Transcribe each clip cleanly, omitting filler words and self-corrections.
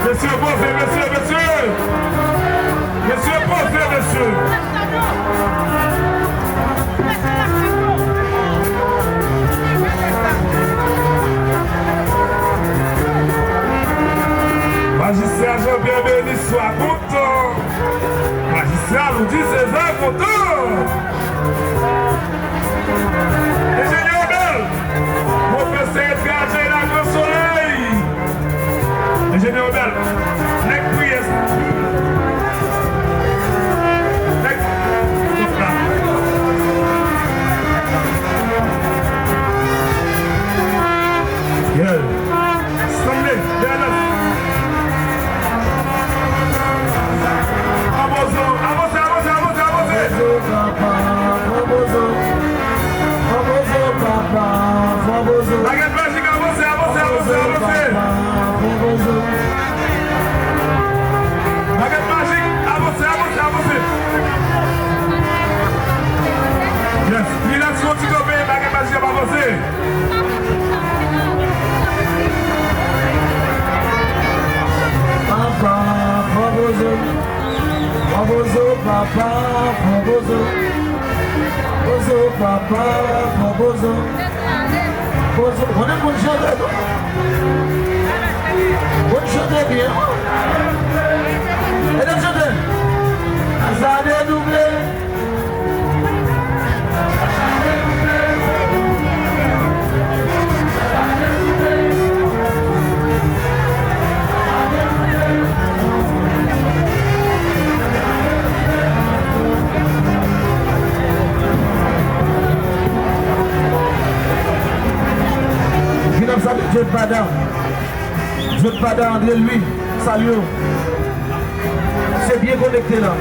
Monsieur, posez, monsieur, monsieur. Monsieur, posez, monsieur. Magistrat Jean-Pierre béni soit content. Magistrat nous dit César content. Ingénieur Bell, professeur Edgar Jayla Grand Soleil. Ingénieur Bell, next priest. Yeah. Stanley, Baguette magique, avancez, avancez, avancez, avancez. Baguette magique, avancez, avancez, avancez. Yes, Milan continue, baguette magique, avancez. Papa, famoso. Famoso, papa, famoso. Famoso, papa, famoso. On est bon chanteur. Bon chanteur bien. Et le chanteur. Ça a dédoublé. Dieu de Badan, Dieu de Badan, André lui, salut. C'est bien connecté là.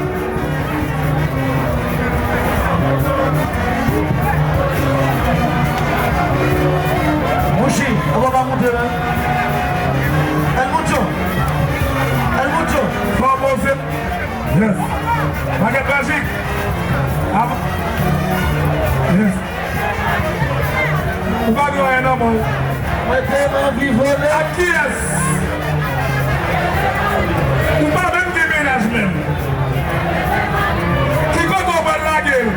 Mouchi, on va monter là. El Mucho, El Mucho. Famoso. Yes. Baguette magique. Yes. On va dire un homme. Mettez-moi vivre là. Qui est-ce? Ou pas même des ménages même. Qui compte on va la gueule?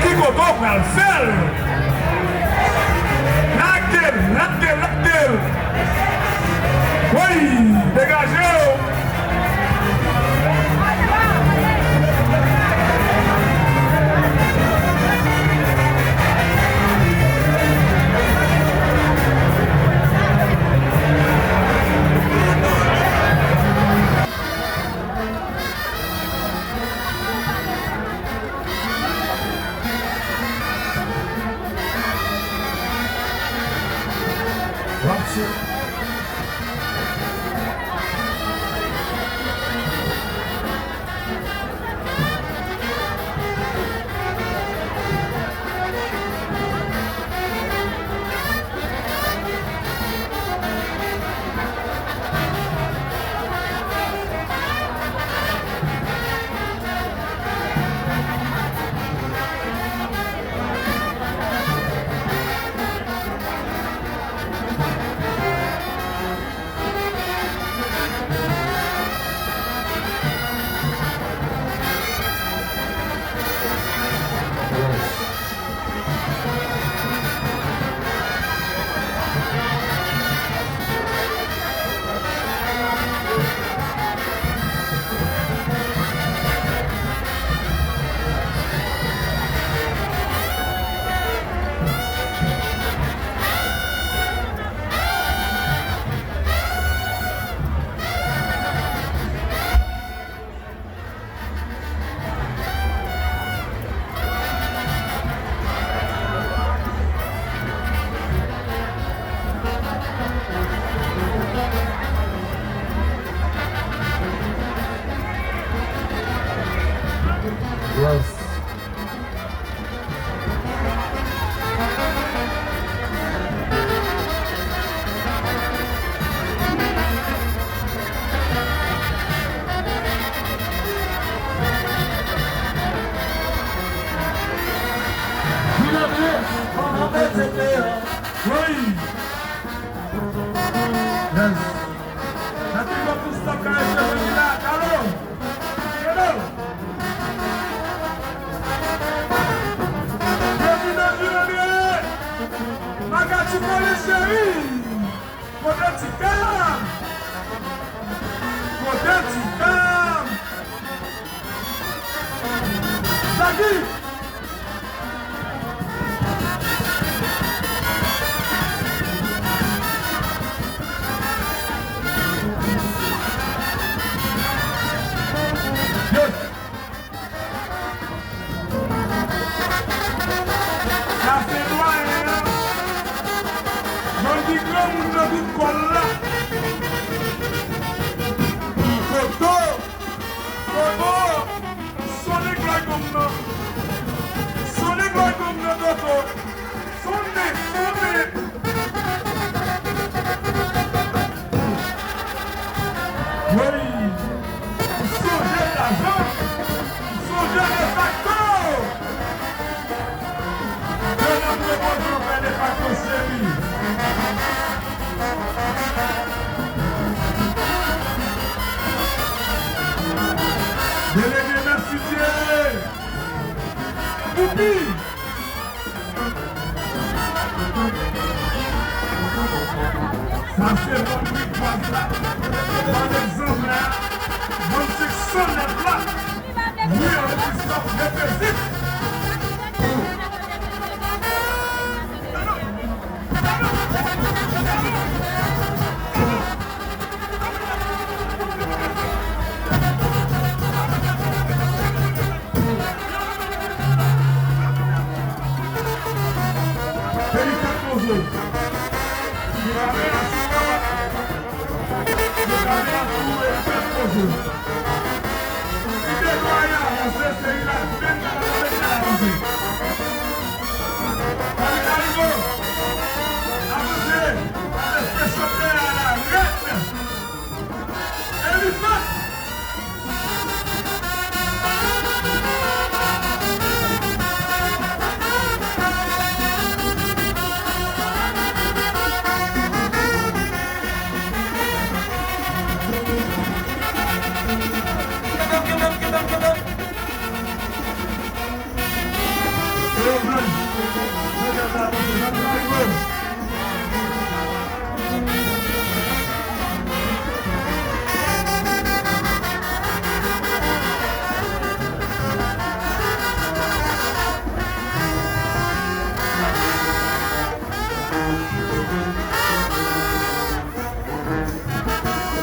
Qui compte on va le faire? La gueule, la gueule, la gueule. Oui, dégagez-vous. Oui. Yes. Côté Ticam. Côté Ticam. Zagui. Délégué, merci Dieu. Poupi. Ça c'est bon victoire là. Bon exemple là. Bon section là. Oui, on est Christophe Répétit.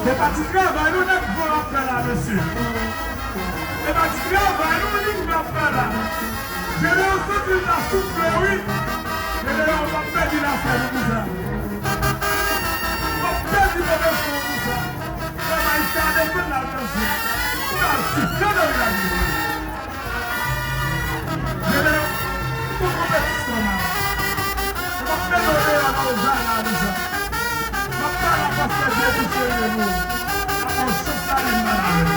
C'est pas du travail, nous ne pouvons pas faire là, monsieur. C'est pas du travail, nous ne pouvons pas faire là. Je l'ai entendu la souffle, oui. Je l'ai entendu la faire pour ça. On va perdre le reste pour ça. On va essayer de faire la musique. On va siffler dans la vie. Je l'ai pour compétition là. On va perdre le reste pour ça. On va pas la passer bien pour chez nous. On va chauffer les malades.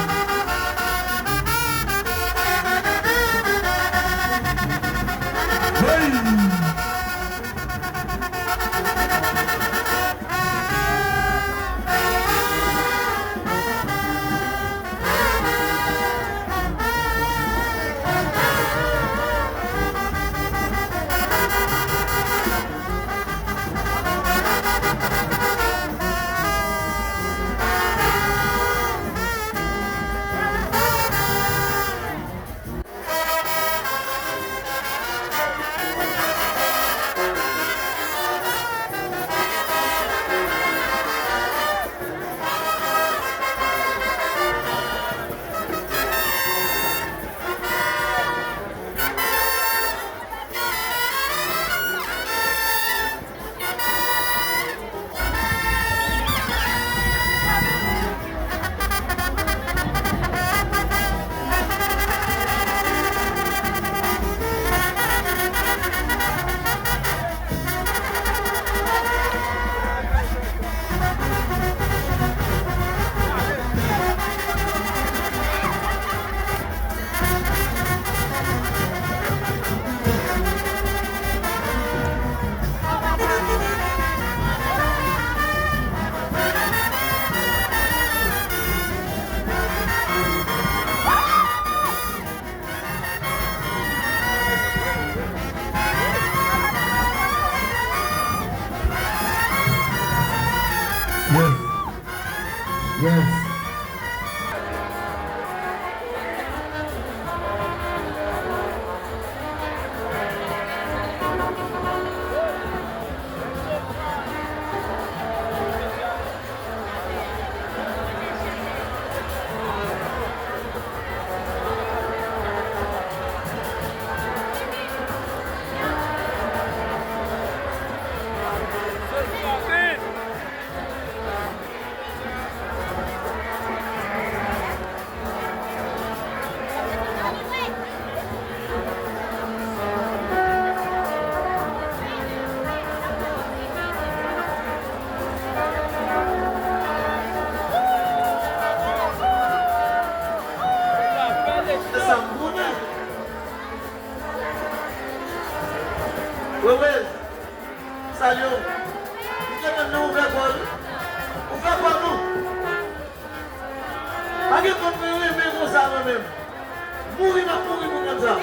Yes. Yes. Oui, salut. Vous êtes nous ouvert quoi? Ouvert quoi nous? Pas de compris, mais comme ça même. Mourir, comme ça.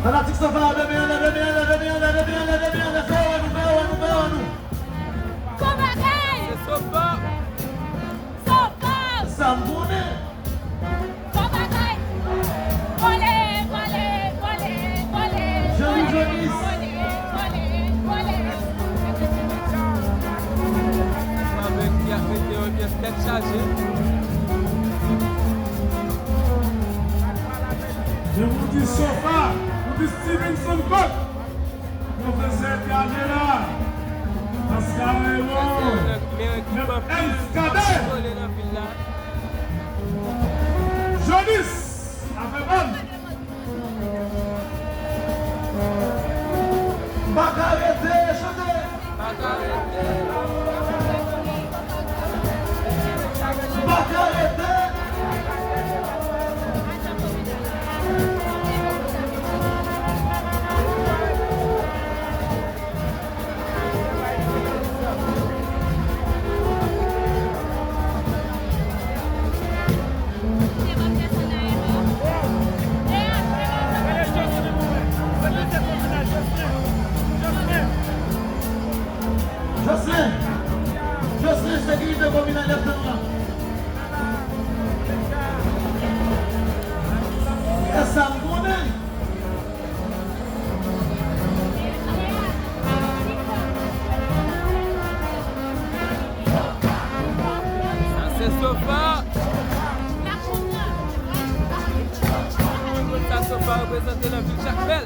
Fanatique Sofa, levez bien, nous. C'est Sofa. Samboune. Jonis. Avec qui a fait une pièce tête chargée. Je vous dis Sofa, vous dites Stevenson Cook, professeur Piagera, Pascal Raymond, le Escadet, Jonis, Afeban, Bacarete, chantez. Bacarete. Jocelyn, c'est qui de communal là. Et ça me connaît. C'est Sofa. Ça Sofa représente la ville Jacques-Bel.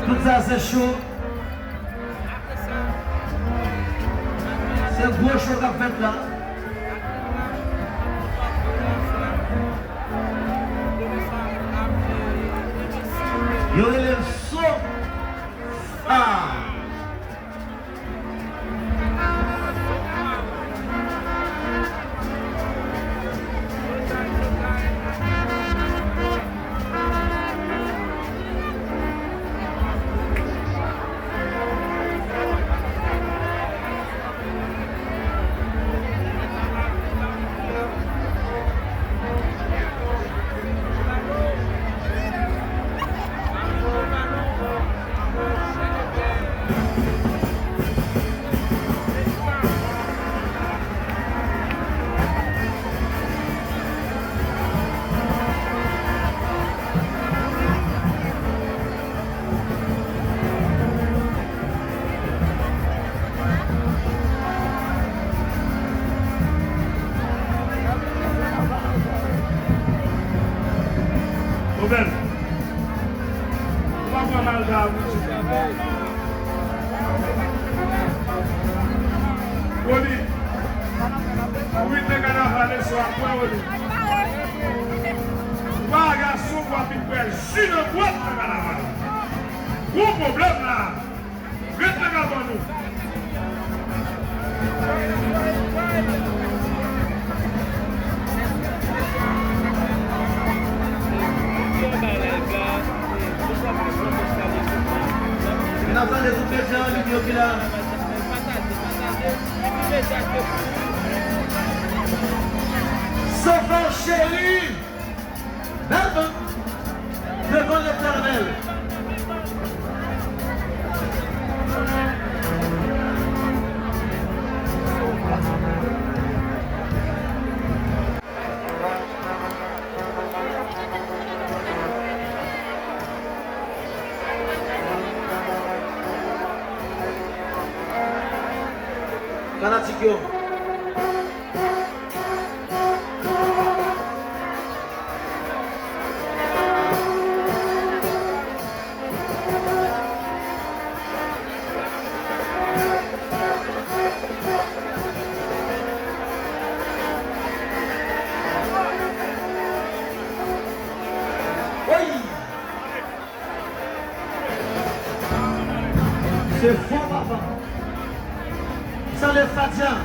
Tout ça c'est chaud. C'est gros chaud qu'a fait là. Il y a les sauts. Ah. après on est. Pas garçon pour habiter si le boîte de carnaval. Gros problème là. Reste avant nous. Nous avons des gens qui sont là. Sauveur chéri, devant l'Éternel. Fanatique. C'est fort, papa. Sans les Fatiens.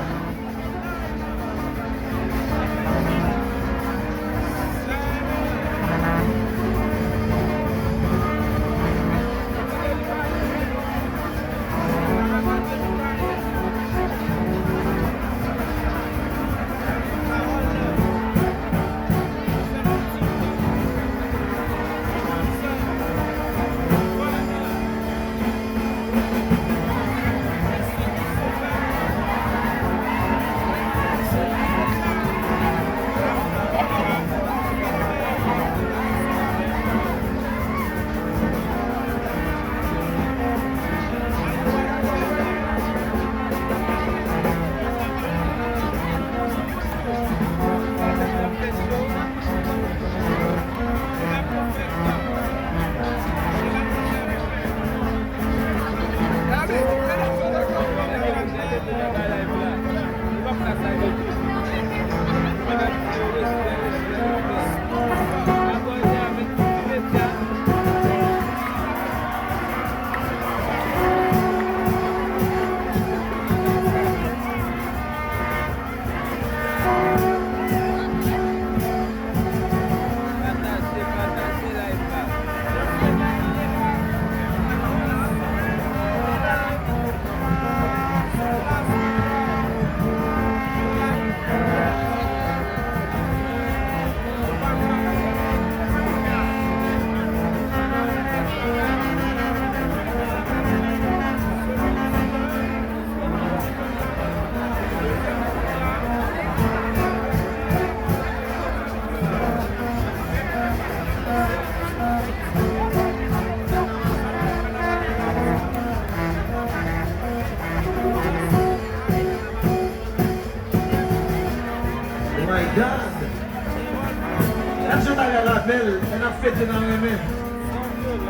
On a fêté dans les mains.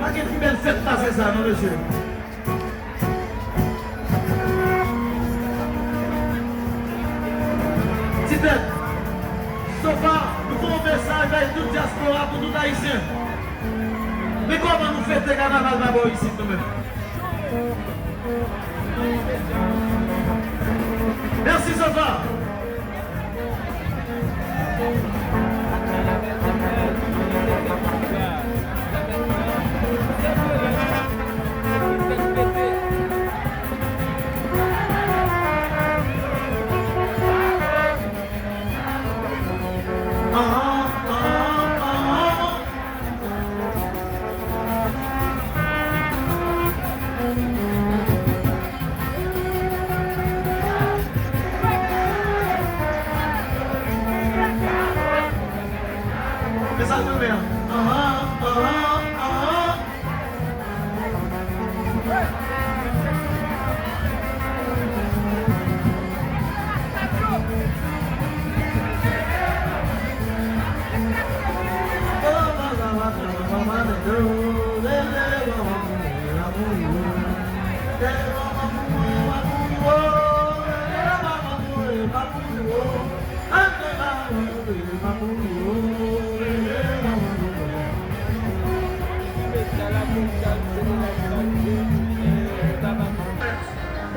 Pas qu'il y ait une belle fête passer ça, non, monsieur. Titette, Sofa, nous pouvons faire ça avec toute diaspora pour tout haïtien. Mais comment nous fêter carnaval d'abord ici, nous-mêmes? Merci, Sofa.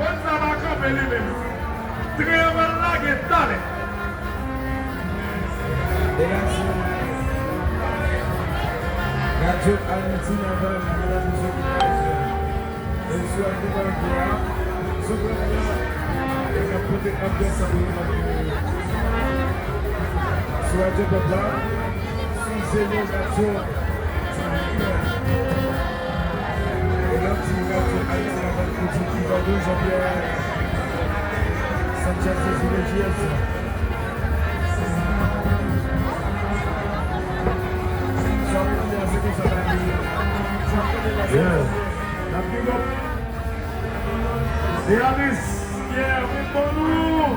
Bon, ça va camper lui-même. Très mal là, il est talé. Radio Argentina va la musique. Et sur le débat, sur le et la protection de sa vie. Sur le débat, si c'est les actions, et là, tu vas te Argentina va le petit qui va de Jean-Pierre Sanchez et les GS. Yeah. La big up. C'est Alice. Yeah, oui, pour nous.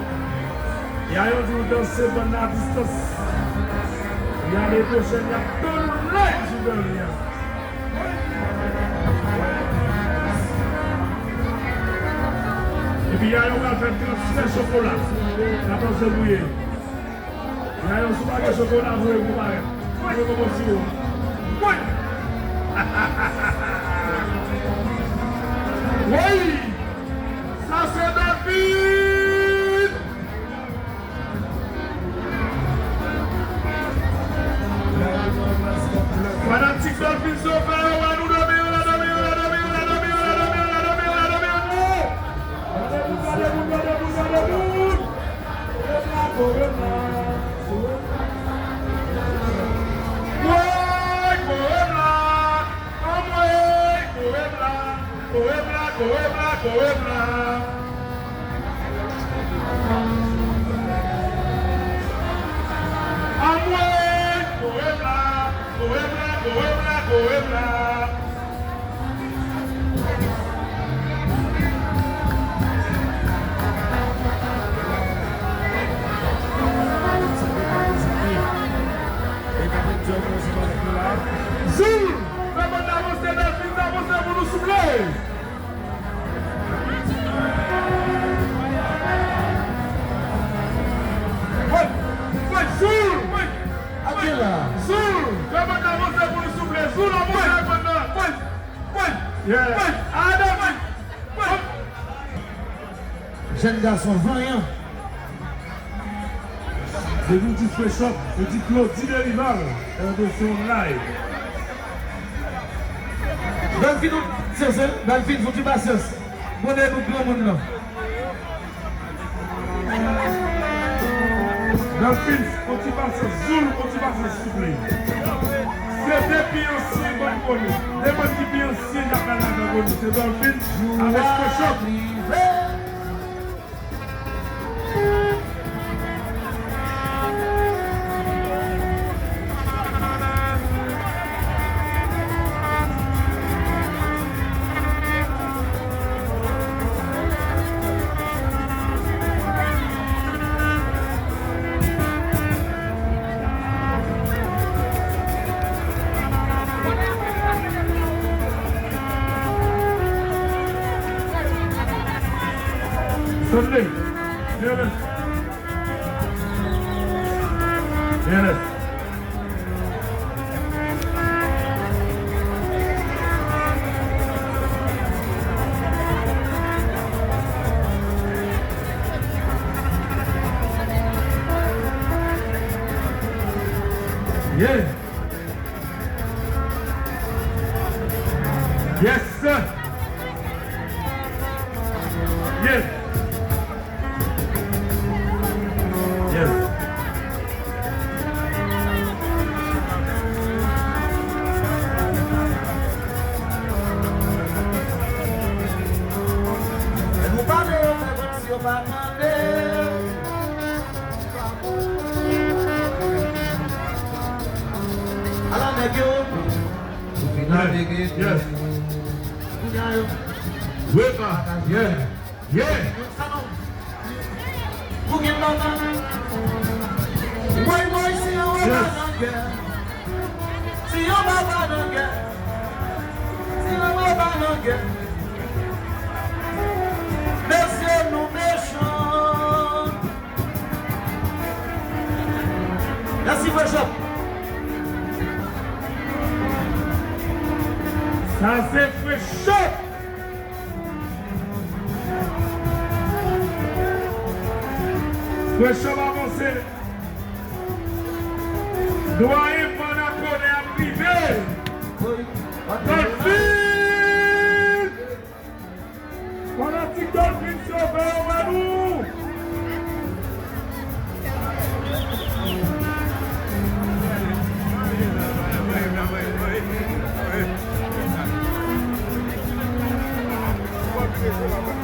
Il y a un jour danser pendant la distance. Il y a les prochaines, il y a tout le live sur le lien. Et puis il y a un qui a fait transfert chocolat. La pensée bouillée. Il y a un souvent de chocolat pour vous parler. Oui, comment si vous. Oui. Oui, ça c'est David. Fanatique David Sofia, on va nous donner, on va donner. Coebla. Amue, Coebla. Zul, vamos a você da vida, você vai nos supler. Zul, vamos a você vai nos supler. Zul, a mulher quando Jeune garçon, 20 ans. J'ai vu du fresh up, le dit Claudine Rival, de son live. Dans le film, faut que tu passes. Bon, on est pour tout le monde là. Dans le film, quand tu passes Zoul, quand tu passes s'il vous plaît. C'est des pieds anciens, bonne connu. Des petits pieds anciens, il y a pas là dans c'est dans le film, avec fresh up. Sunday, hear this. Yeah. Yes, sir. Yes. Yes. Et vous parlez, même si on va demander. À la négio, Yes. Wake up. Yeah. Yeah. Vous qui m'entendez? Oui, si on va pas dans la guerre. Si on va pas dans la guerre. Si on va pas dans la guerre. Laissez-nous méchants. Merci, Workshop. Ça c'est fresh up. Le champ avancé. Doyen Monaco est privé. Dolphine! Fanatique Dolphine sauvé au Manou! Thank you.